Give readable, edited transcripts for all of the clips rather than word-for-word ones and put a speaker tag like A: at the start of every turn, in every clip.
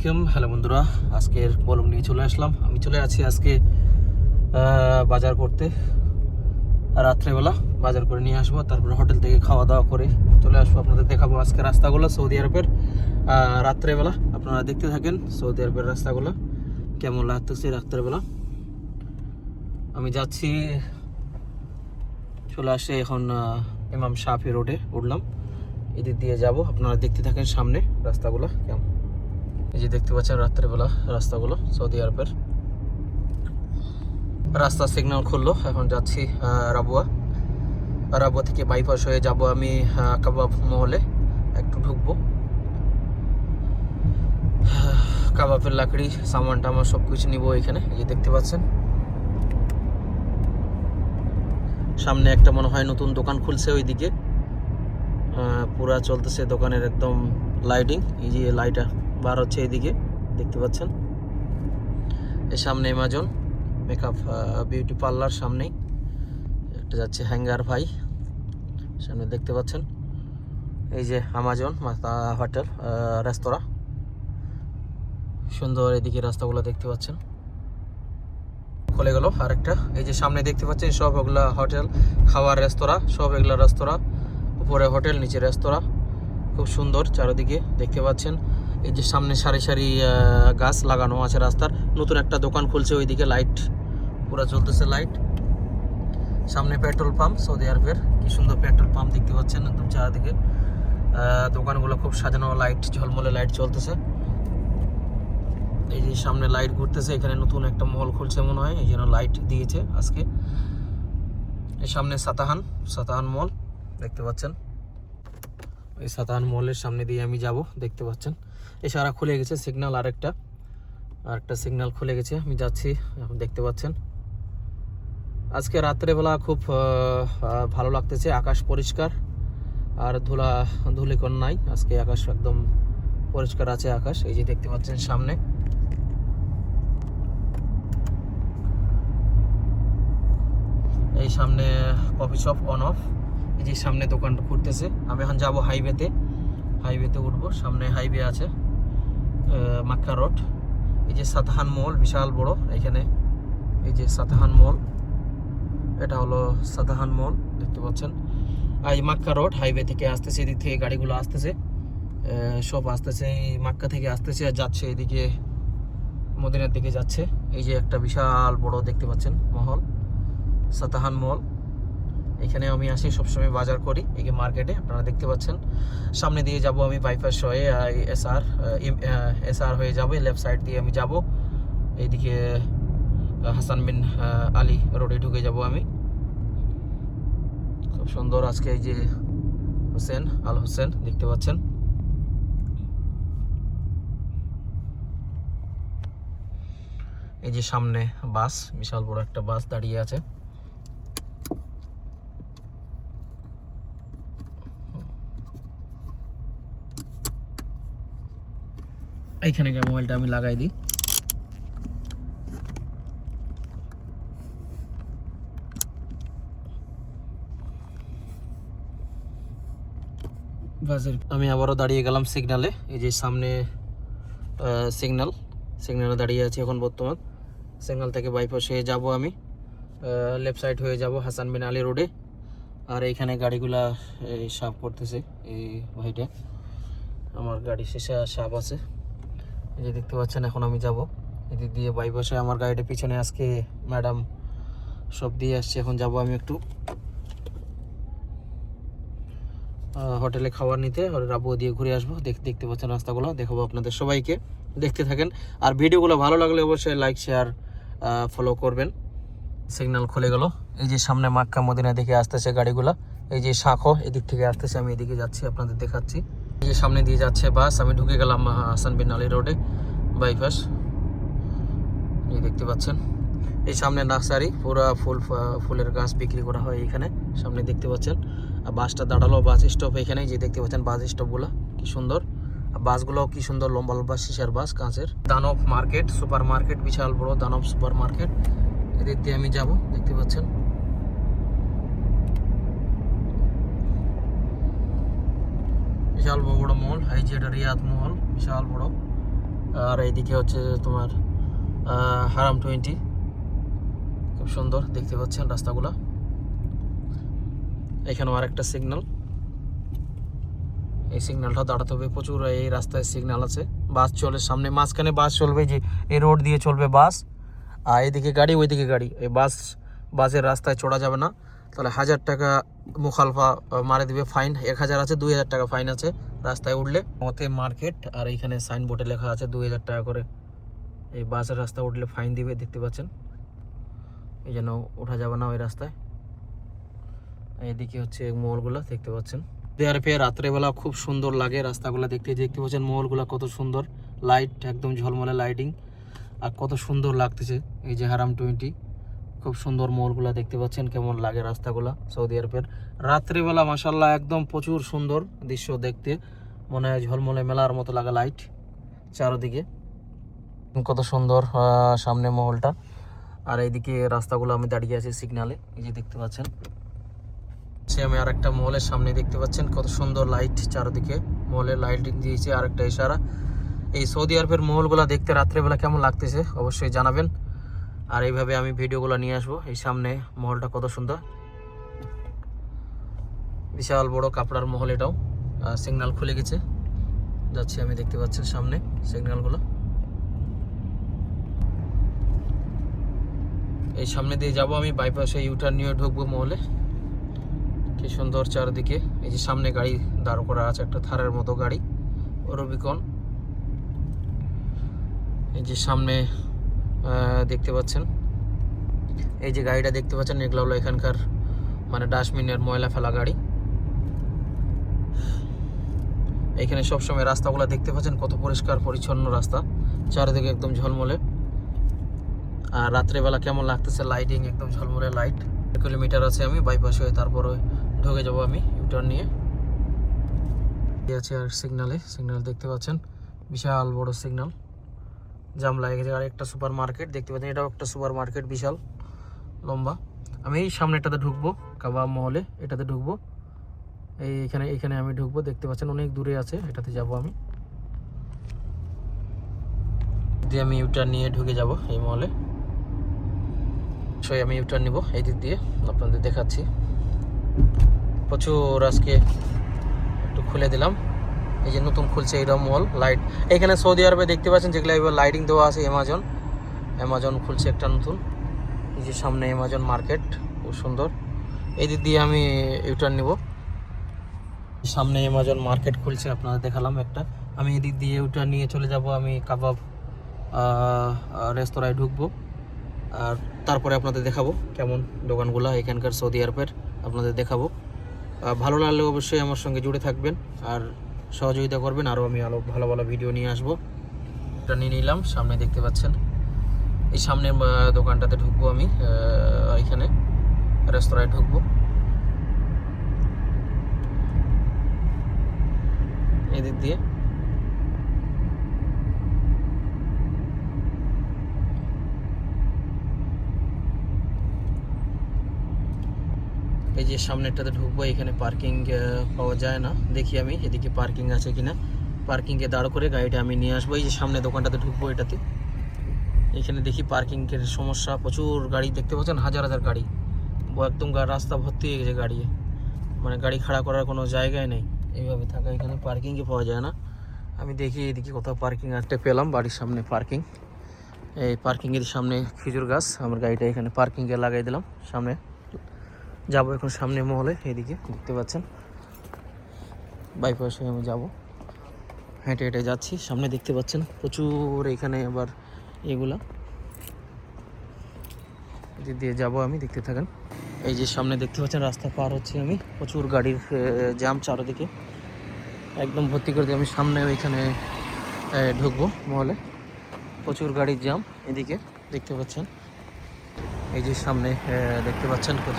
A: আলাইকুম। হ্যালো বন্ধুরা, আজকের ব্লগ নিয়ে চলে আসলাম। আমি চলে আছি আজকে বাজার করতে। রাত্রেবেলা বাজার করে নিয়ে আসবো, তারপরে হোটেল থেকে খাওয়া দাওয়া করে চলে আসবো। আপনাদের দেখাবো আজকে রাস্তাগুলো সৌদি আরবের। রাত্রেবেলা আপনারা দেখতে থাকেন সৌদি আরবের রাস্তাগুলো কেমন লাগতেছে রাত্রেবেলা। আমি যাচ্ছি, চলে আসে এখন ইমাম শাফি রোডে উঠলাম। এদিক দিয়ে যাব, আপনারা দেখতে থাকেন সামনে রাস্তাগুলো কেমন। এই যে দেখতে পাচ্ছেন রাত্রেবেলা রাস্তাগুলো সৌদি আরবের। রাস্তা সিগন্যাল খুললো, এখন যাচ্ছি রাবুয়া। রাবুয়া থেকে বাইপাস হয়ে যাব আমি কাবাব মহলে, একটু ঢুকবো। কাবাবের লাকড়ি সামান টামান সব কিছু নিবো এখানে। এই যে দেখতে পাচ্ছেন সামনে একটা মনে হয় নতুন দোকান খুলছে ওইদিকে, পুরা চলতেছে দোকানের একদম লাইটিং। এই যে লাইট বার হচ্ছে এইদিকে দেখতে পাচ্ছেন। এর সামনে অ্যামাজন মেকআপ বিউটি পার্লার, সামনেই একটা যাচ্ছে হ্যাঙ্গার ভাই, সামনে দেখতে পাচ্ছেন। এই যে অ্যামাজন হোটেল রেস্তোরাঁ, সুন্দর এদিকে রাস্তাগুলো দেখতে পাচ্ছেন। খুলে গেল আরেকটা। এই যে সামনে দেখতে পাচ্ছেন সব এগুলা হোটেল, খাওয়ার রেস্তোরাঁ, সব এগুলা রেস্তোরাঁ। উপরে হোটেল, নিচে রেস্তোরাঁ, খুব সুন্দর চারিদিকে দেখতে পাচ্ছেন। এই যে সামনে সারি সারি গাছ লাগানো আছে রাস্তার। নতুন একটা দোকান খুলছে ওইদিকে, লাইট পুরো চলতেছে লাইট। সামনে পেট্রোল পাম্প সৌদি আরবের, কি সুন্দর পেট্রোল পাম্প দেখতে পাচ্ছেন একদম চারিদিকে। দোকানগুলো খুব সাজানো, লাইট ঝলমলে লাইট চলতেছে। এই যে সামনে লাইট ঘুরতেছে, এখানে নতুন একটা মহল খুলছে মনে হয়, এই জন্য লাইট দিয়েছে আজকে। এই সামনে সাতাহান মল দেখতে পাচ্ছেন। এই সাতাহান মলের সামনে দিয়ে আমি যাব, দেখতে পাচ্ছেন। এছাড়া খুলে গেছে সিগন্যাল, আরেকটা সিগন্যাল খুলে গেছে, আমি যাচ্ছি এখন দেখতে পাচ্ছেন। আজকে রাত্রেবেলা খুব ভালো লাগতেছে, আকাশ পরিষ্কার আর ধুলিকণ নাই। আজকে আকাশ একদম পরিষ্কার আছে আকাশ। এই যে দেখতে পাচ্ছেন সামনে, এই সামনে কফি শপ অন অফ। এই যে সামনে দোকান ঘুরতেছে। আমি এখন যাবো হাইওয়েতে উঠবো। সামনে হাইওয়ে আছে, মাক্কা রোড। এই যে সাতাহান মল বিশাল বড় এখানে। এই যে সাতাহান মল, এটা হলো সাতাহান মল দেখতে পাচ্ছেন। আর এই মাক্কা রোড হাইওয়ে থেকে আসতেছে, এদিক থেকে গাড়িগুলো আসতেছে, সব আসতেছে এই মাক্কা থেকে আসতেছে আর যাচ্ছে এদিকে মদিনার দিকে যাচ্ছে। এই যে একটা বিশাল বড় দেখতে পাচ্ছেন মহল, সাতাহান মল। এখানে আমি আসি সবসময় বাজার করি, এই মার্কেটে আপনারা দেখতে পাচ্ছেন। সামনে দিয়ে যাব আমি বাইপাস হয়ে এসআর হয়ে যাবে, লেফট সাইড দিয়ে আমি যাব এইদিকে হাসান বিন আলী রোডে ঢুকে যাব আমি। খুব সুন্দর আজকে এই যে আল হোসেন দেখতে পাচ্ছেন। এই যে সামনে বাস, বিশাল বড় একটা বাস দাঁড়িয়ে আছে। এইখানে গিয়ে মোবাইলটা আমি লাগাই দিই। আমি আবারও দাঁড়িয়ে গেলাম সিগনালে। এই যে সামনে সিগনালে দাঁড়িয়ে আছি এখন বর্তমান। সিগনাল থেকে বাইপাস হয়ে যাব আমি, লেফট সাইড হয়ে যাব হাসান বিন আলী রোডে। আর এইখানে গাড়িগুলা সাফ করতেছে এই ভাইটা, আমার গাড়ি শেষে সাফ আছে। এই যে দেখতে পাচ্ছেন এখন আমি যাব এদিক দিয়ে বাইপাসে। আমার গাড়িটা পিছনে আজকে ম্যাডাম সব দিয়ে আসছে। এখন যাব আমি একটু হোটেলে খাবার নিতে, রাবুয়া দিয়ে ঘুরে আসবো। দেখতে পাচ্ছেন রাস্তাগুলো দেখাবো আপনাদের সবাইকে, দেখতে থাকেন। আর ভিডিওগুলো ভালো লাগলে অবশ্যই লাইক শেয়ার ফলো করবেন। সিগন্যাল খুলে গেল। এই যে সামনে মাক্কা মদিনা দিকে আসতেছে গাড়িগুলা। এই যে শাখো এদিক থেকে আসতেছে, আমি এদিকে যাচ্ছি আপনাদের দেখাচ্ছি। এই যে সামনে দিয়ে যাচ্ছে বাস, আমি ঢুকে গেলাম হাসান বিন আলী রোডে বাইপাস। এই দেখতে পাচ্ছেন এই সামনে নার্সারি, পুরা ফুলের গাছ বিক্রি করা হয় এখানে, সামনে দেখতে পাচ্ছেন। আর বাসটা দাঁড়ালো বাস স্টপ এখানে, যে দেখতে পাচ্ছেন বাস স্টপগুলো কি সুন্দর। বাসগুলো কি সুন্দর, লম্বা লম্বা শিশার বাস, কাঁচের। দানব মার্কেট, সুপার মার্কেট, বিশাল বড় দানব সুপার মার্কেট। এদিক দিয়ে আমি যাব, দেখতে পাচ্ছেন। বিশাল বড় মল, এই যে এটা রিয়াদ মল, বিশাল বড়। আর এইদিকে হচ্ছে তোমার হারাম 20, খুব সুন্দর দেখতে পাচ্ছেন রাস্তাগুলো। এখানেও আরেকটা সিগন্যাল, এই সিগন্যালটা দাঁড়াতে হবে প্রচুর, এই রাস্তায় সিগন্যাল আছে, বাস চলে সামনে, মাঝখানে বাস চলবে, যে এই রোড দিয়ে চলবে বাস, আর এইদিকে গাড়ি ওইদিকে গাড়ি। এই বাসের রাস্তায় চড়া যাবে না, তাহলে 1000 টাকা মুখালফা মারে দিবে, ফাইন 1000 আছে, 2000 টাকা ফাইন আছে রাস্তায় উঠলে। মতে মার্কেট, আর এইখানে সাইনবোর্ডে লেখা আছে 2000 টাকা করে এই বাসের রাস্তায় উঠলে ফাইন দিবে, দেখতে পাচ্ছেন। এই জন্য ওঠা যাবে না ওই রাস্তায়। এইদিকে হচ্ছে মহলগুলো দেখতে পাচ্ছেন। দেয়ারপে রাত্রেবেলা খুব সুন্দর লাগে রাস্তাগুলো দেখতে পাচ্ছেন, মহলগুলো কত সুন্দর, লাইট একদম ঝলমলে লাইটিং, আর কত সুন্দর লাগতেছে। এই যে হারাম 20, খুব সুন্দর মহলগুলো দেখতে পাচ্ছেন, কেমন লাগে রাস্তাগুলা সৌদি আরবের রাত্রেবেলা। মাশাআল্লাহ একদম প্রচুর সুন্দর দৃশ্য দেখতে, মনে হয় ঝলমলে মেলার মতো লাগা লাইট চারদিকে, কত সুন্দর সামনে মহলটা। আর এইদিকে রাস্তাগুলো আমি দাঁড়িয়ে আছি সিগনালে, এই যে দেখতে পাচ্ছেন। আমি আর একটা মহলের সামনে দেখতে পাচ্ছেন কত সুন্দর লাইট চারদিকে, মহলের লাইটিং দিয়েছে। আর একটা ইশারা, এই সৌদি আরবের মহলগুলো দেখতে রাত্রেবেলা কেমন লাগতেছে অবশ্যই জানাবেন। আর এইভাবে আমি ভিডিওগুলো নিয়ে আসবো। এই সামনে মহলটা কত সুন্দর, বিশাল বড় কাপড়ার মহল এটাও। সিগন্যাল খুলে গেছে, যাচ্ছি আমি, দেখতে পাচ্ছেন সামনে সিগন্যালগুলো। এই সামনে দিয়ে যাব আমি, বাইপাসে ইউটার্ন নিয়ে ঢুকবো মহলে। কি সুন্দর চারদিকে, এই যে সামনে গাড়ি দাঁড় করা আছে, একটা থারের মতো গাড়ি রুবিকন। এই যে সামনে দেখতে পাচ্ছেন, এই যে গাড়িটা দেখতে পাচ্ছেন, এগুলো হলো এখানকার মানে ডাস্টবিনের ময়লা ফেলা গাড়ি। এখানে সবসময় রাস্তাগুলো দেখতে পাচ্ছেন কত পরিষ্কার পরিচ্ছন্ন রাস্তা, চারিদিকে একদম ঝলমলে। আর রাত্রেবেলা কেমন লাগতেছে, লাইটিং একদম ঝলমলে লাইট। 1 কিলোমিটার আছে আমি বাইপাস হয়ে, তারপরে ঢুকে যাব আমি ইউটার্ন নিয়ে। আছে আর সিগন্যাল দেখতে পাচ্ছেন, বিশাল বড় সিগন্যাল, জাম লাগে গেছে। আর একটা সুপার মার্কেট দেখতে পাচ্ছেন, এটাও একটা সুপার মার্কেট বিশাল লম্বা। আমি এই সামনেটাতে ঢুকবো, কাবাব মহলে এটাতে ঢুকবো, এইখানে আমি ঢুকবো, দেখতে পাচ্ছেন অনেক দূরে আছে, এটাতে যাব আমি। দিয়ে আমি ইউটার্ন নিয়ে ঢুকে যাব এই মহলে। আমি ইউটার্ন নিব এই দিক দিয়ে, আপনাদের দেখাচ্ছি। প্রচুর আজকে একটু খুলে দিলাম, এই যে নতুন খুলছে এইটা মল লাইট। এখানে সৌদি আরবে দেখতে পাচ্ছেন যেগুলো এবার লাইটিং দেওয়া আছে, অ্যামাজন খুলছে একটা নতুন, এই যে সামনে অ্যামাজন মার্কেট, খুব সুন্দর। এই দিক দিয়ে আমি ইউটার্ন নিব, সামনে অ্যামাজন মার্কেট খুলছে, আপনাদের দেখালাম একটা। আমি এদিক দিয়ে ইউটার্ন নিয়ে চলে যাব আমি কাবাব রেস্তোরাঁয় ঢুকবো, আর তারপরে আপনাদের দেখাবো কেমন দোকানগুলো এখানকার সৌদি আরবের, আপনাদের দেখাবো। ভালো লাগলে অবশ্যই আমার সঙ্গে জুড়ে থাকবেন আর সহযোগিতা করবেন, আরও আমি ভালো ভালো ভিডিও নিয়ে আসবো। এটা নিয়ে নিলাম, সামনে দেখতে পাচ্ছেন এই সামনের দোকানটাতে ঢুকবো আমি, এখানে রেস্তোরাঁয় ঢুকবো। এদিক দিয়ে এই যে সামনেটাতে ঢুকবো, এখানে পার্কিং পাওয়া যায় না, দেখি আমি এদিকে পার্কিং আছে কিনা। পার্কিংয়ে দাঁড় করে গাড়িটা আমি নিয়ে আসবো। এই যে সামনে দোকানটাতে ঢুকবো, এটাতে এখানে দেখি পার্কিংয়ের সমস্যা, প্রচুর গাড়ি দেখতে পাচ্ছেন, হাজার হাজার গাড়ি, একদম রাস্তা ভর্তি হয়ে গেছে গাড়ি, মানে গাড়ি খাড়া করার কোনো জায়গায় নেই, এইভাবে থাকা, এখানে পার্কিংয়ে পাওয়া যায় না। আমি দেখি এদিকে কোথাও পার্কিং একটা পেলাম, বাড়ির সামনে পার্কিং। এই পার্কিংয়ের সামনে খেজুর গাছ, আমার গাড়িটা এখানে পার্কিংয়ে লাগাই দিলাম। সামনে যাবো এখন, সামনে মহলে এদিকে দেখতে পাচ্ছেন, বাইপাস হয়ে আমি যাবো, হেঁটে হেঁটে যাচ্ছি। সামনে দেখতে পাচ্ছেন প্রচুর, এখানে আবার এগুলা, এদিক দিয়ে যাবো আমি, দেখতে থাকেন। এই যে সামনে দেখতে পাচ্ছেন রাস্তা পার হচ্ছে আমি, প্রচুর গাড়ির জ্যাম চারদিকে, একদম ভর্তি করে দিয়ে আমি সামনে ওইখানে ঢুকবো মহলে, প্রচুর গাড়ির জ্যাম এদিকে দেখতে পাচ্ছেন। এই যে সামনে দেখতে পাচ্ছেন কত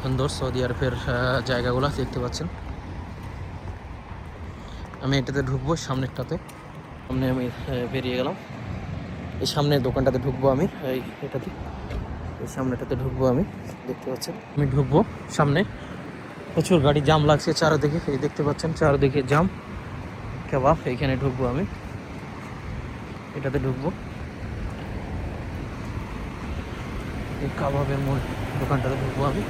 A: সুন্দর সৌদি আরবের জায়গাগুলো দেখতে পাচ্ছেন। আমি এটাতে ঢুকবো, সামনেরটাতে, সামনে আমি বেরিয়ে গেলাম, এই সামনের দোকানটাতে ঢুকবো আমি, এটাতে, এই সামনেটাতে ঢুকবো আমি, দেখতে পাচ্ছেন। আমি ঢুকবো সামনে, প্রচুর গাড়ি জাম লাগছে চারদিকে, এই দেখতে পাচ্ছেন চারদিকে জাম, কাবাব, এইখানে ঢুকবো আমি। এটাতে ঢুকবো। এই কাবাবের দোকানটাতে ঢুকবো আমি।